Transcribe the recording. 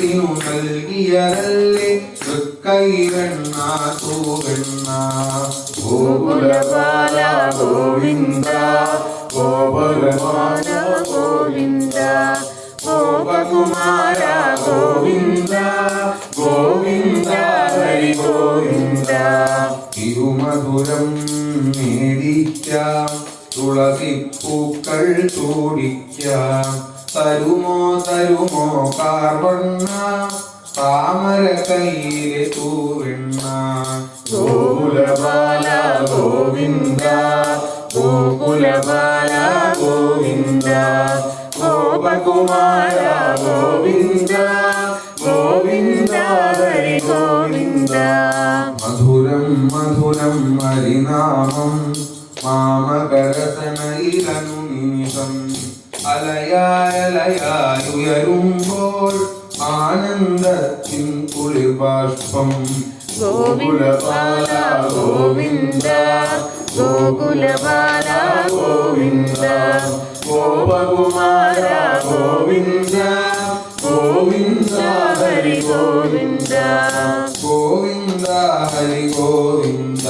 മനസ്സിനു നൽകിയതല്ലേ തൃക്കൈവെണ്ണ തൂവെണ്ണ. ഗോകുലപാല ഗോവിന്ദ ഗോകുലപാല ഗോവിന്ദ ഗോപകുമാര ഗോവിന്ദ ഗോവിന്ദ ഹരി ഗോവിന്ദ. തിരുമധുരം മേടിക്കാം തുളസിപ്പൂക്കൾ ചൂടിക്കാം. തരുമോ തരുമോ കാർവണ്ണ താമര കയ്യിലെ തൂവെണ്ണ. ഗോകുലപാല ഗോവിന്ദ ഗോകുലപാല ഗോവിന്ദ ഗോപകുമാര ഗോവിന്ദ ഗോവിന്ദ ഹരി ഗോവിന്ദ. മധുരം മധുരം ഹരിനാമം മാമകരസനയിലനു നിമിഷം. അലയായുയരുമ്പോൾ ആനന്ദത്തിൻ കുളിർബാഷ്പം. ഗോകുലപാല ഗോവിന്ദ ഗോകുലപാല ഗോവിന്ദ ഗോപകുമാര ഗോവിന്ദ ഗോവിന്ദ ഹരി ഗോവിന്ദ ഗോവിന്ദ ഹരി ഗോവിന്ദ.